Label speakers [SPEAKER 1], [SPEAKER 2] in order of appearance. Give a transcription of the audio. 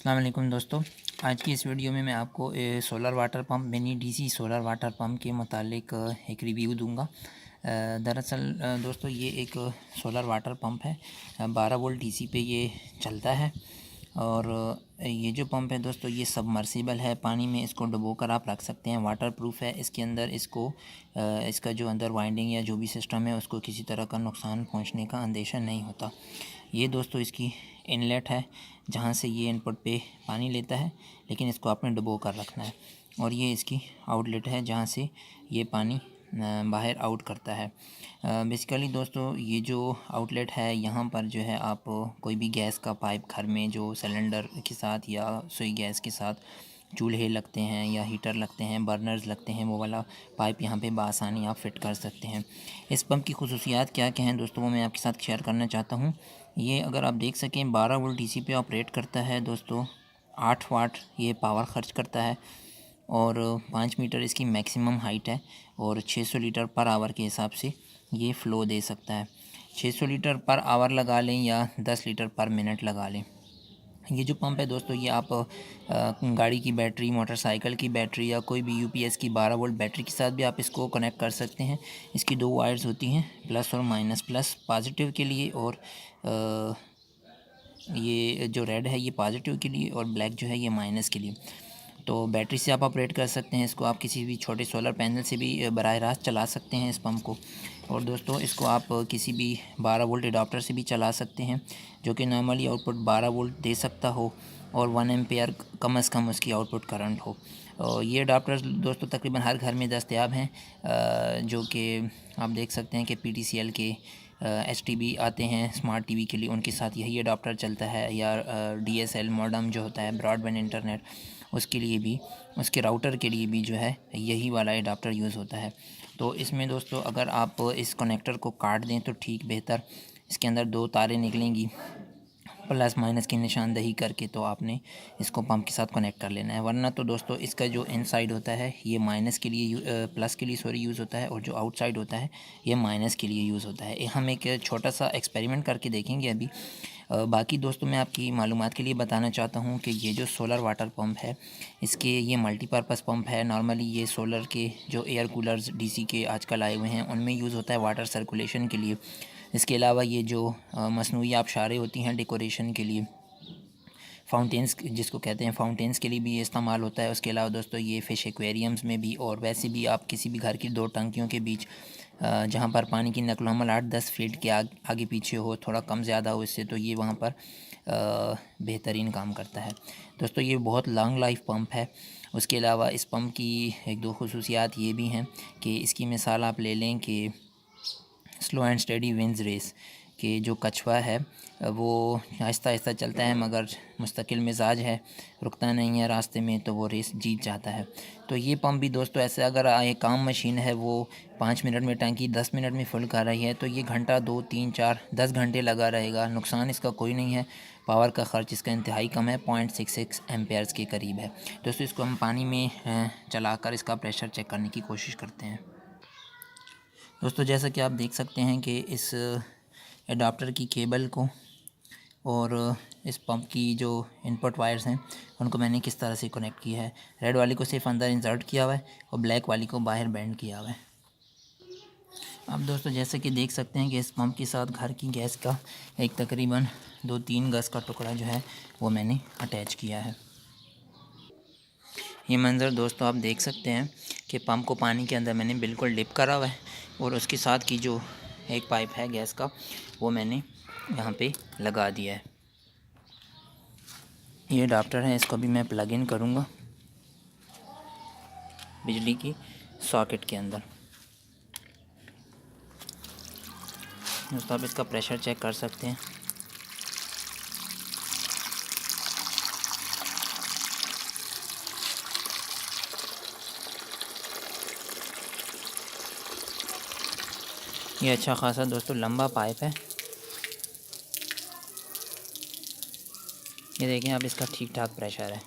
[SPEAKER 1] अस्सलाम वालेकुम दोस्तों। आज की इस वीडियो में मैं आपको solar water pump mini DC solar water pump के मुतालिक एक रिव्यू दूंगा। दरअसल दोस्तों ये एक सोलर वाटर पंप है। 12 वोल्ट डीसी पे ये चलता है और ये जो पंप है दोस्तों ये सबमर्सिबल है। पानी में इसको डुबो कर आप रख सकते हैं। वाटर प्रूफ है। इसके अंदर इसका जो अंदर वाइंडिंग या जो भी सिस्टम है उसको किसी तरह का नुकसान पहुंचने का अंदेशा नहीं होता। ये दोस्तों इसकी इनलेट है जहाँ से ये इनपुट पे पानी लेता है, लेकिन इसको आपने डुबो कर रखना है। और ये इसकी आउटलेट है जहाँ से ये पानी बाहर आउट करता है। बेसिकली दोस्तों ये जो आउटलेट है यहाँ पर जो है आप कोई भी गैस का पाइप घर में जो सिलेंडर के साथ या सुई गैस के साथ चूल्हे लगते हैं या हीटर लगते हैं, बर्नर्स लगते हैं, वो वाला पाइप यहाँ पे बआसानी आप फिट कर सकते हैं। इस पंप की खुसूसियात क्या क्या हैं दोस्तों वो मैं आपके साथ शेयर करना चाहता हूँ। ये अगर आप देख सकें 12 वोल्ट डीसी पे ऑपरेट करता है दोस्तों। 8 वाट ये पावर खर्च करता है और 5 मीटर इसकी मैक्सिमम हाइट है और 600 लीटर पर आवर के हिसाब से ये फ़्लो दे सकता है। 600 लीटर पर आवर लगा लें या 10 लीटर पर मिनट लगा लें। ये जो पंप है दोस्तों ये आप गाड़ी की बैटरी, मोटरसाइकिल की बैटरी या कोई भी यूपीएस की 12 वोल्ट बैटरी के साथ भी आप इसको कनेक्ट कर सकते हैं। इसकी 2 वायर्स होती हैं, प्लस और माइनस। प्लस पॉजिटिव के लिए और ये जो रेड है ये पॉजिटिव के लिए और ब्लैक जो है ये माइनस के लिए। तो बैटरी से आप ऑपरेट कर सकते हैं इसको। आप किसी भी छोटे सोलर पैनल से भी बराह रास्त चला सकते हैं इस पंप को। और दोस्तों इसको आप किसी भी 12 वोल्ट एडाप्टर से भी चला सकते हैं जो कि नॉर्मली आउटपुट 12 वोल्ट दे सकता हो और 1 एम्पेयर कम से कम उसकी आउटपुट करंट हो। और ये अडाप्टर्स दोस्तों तकरीबन हर घर में दस्तयाब हैं, जो कि आप देख सकते हैं कि PTCL के STB आते हैं स्मार्ट टीवी के लिए, उनके साथ यही अडाप्टर चलता है। या DSL मॉडेम जो होता है ब्रॉडबैंड इंटरनेट, उसके लिए भी, उसके राउटर के लिए भी जो है यही वाला अडाप्टर यूज़ होता है। तो इसमें दोस्तों अगर आप इस कनेक्टर को काट दें तो ठीक बेहतर। इसके अंदर 2 तारें निकलेंगी प्लस माइनस की निशानदही करके, तो आपने इसको पंप के साथ कनेक्ट कर लेना है। वरना तो दोस्तों इसका जो इनसाइड होता है ये माइनस के लिए प्लस के लिए यूज़ होता है और जो आउटसाइड होता है ये माइनस के लिए यूज़ होता है। हम एक छोटा सा एक्सपेरिमेंट करके देखेंगे अभी। बाकी दोस्तों मैं आपकी मालूमात के लिए बताना चाहता हूँ कि ये जो सोलर वाटर पंप है इसके ये मल्टीपर्पज़ पंप है। नॉर्मली ये सोलर के जो एयर कूलर्स डीसी के आजकल आए हुए हैं उनमें यूज़ होता है वाटर सर्कुलेशन के लिए। इसके अलावा ये जो मसनूई आबशारें होती हैं डेकोरेशन के लिए, फाउंटेन्स जिसको कहते हैं, फाउंटेन्स के लिए भी ये इस्तेमाल होता है। उसके अलावा दोस्तों ये फ़िश एक्वेरियम्स में भी, और वैसे भी आप किसी भी घर की 2 टंकियों के बीच जहाँ पर पानी की नकल हमल 8-10 फीट के आगे पीछे हो, थोड़ा कम ज़्यादा हो इससे, तो ये वहाँ पर बेहतरीन काम करता है। दोस्तों ये बहुत लॉन्ग लाइफ पंप है। उसके अलावा इस पंप की 1-2 खुसूसियात ये भी हैं कि इसकी मिसाल आप ले लें कि slow and steady wins race, कि जो कछुआ है वो आहिस्ता आहिस्ता चलता है मगर मुस्तकिल मिजाज है, रुकता नहीं है रास्ते में, तो वो रेस जीत जाता है। तो ये पंप भी दोस्तों ऐसे, अगर एक काम मशीन है वो 5 मिनट में टंकी 10 मिनट में फुल कर रही है तो ये घंटा 2, 3, 4, 10 घंटे लगा रहेगा। नुकसान इसका कोई नहीं है। पावर का ख़र्च इसका इंतहाई कम है, 0.66 एम्पेयर्स के करीब है। दोस्तों इसको हम पानी में चलाकर इसका प्रेशर चेक करने की कोशिश करते हैं। दोस्तों जैसा कि आप देख सकते हैं कि इस एडाप्टर की केबल को और इस पंप की जो इनपुट वायर्स हैं उनको मैंने किस तरह से कनेक्ट किया है। रेड वाली को सिर्फ अंदर इंसर्ट किया हुआ है और ब्लैक वाली को बाहर बेंड किया हुआ है। अब दोस्तों जैसे कि देख सकते हैं कि इस पंप के साथ घर की गैस का एक तकरीबन 2-3 गज का टुकड़ा जो है वो मैंने अटैच किया है। ये मंज़र दोस्तों आप देख सकते हैं कि पंप को पानी के अंदर मैंने बिल्कुल डिप करा हुआ है और उसके साथ की जो एक पाइप है गैस का वो मैंने यहाँ पे लगा दिया है। ये अडाप्टर है, इसको भी मैं प्लग इन करूँगा बिजली की सॉकेट के अंदर। दोस्तों आप इसका प्रेशर चेक कर सकते हैं। ये अच्छा खासा दोस्तों लंबा पाइप है। ये देखें आप, इसका ठीक ठाक प्रेशर है।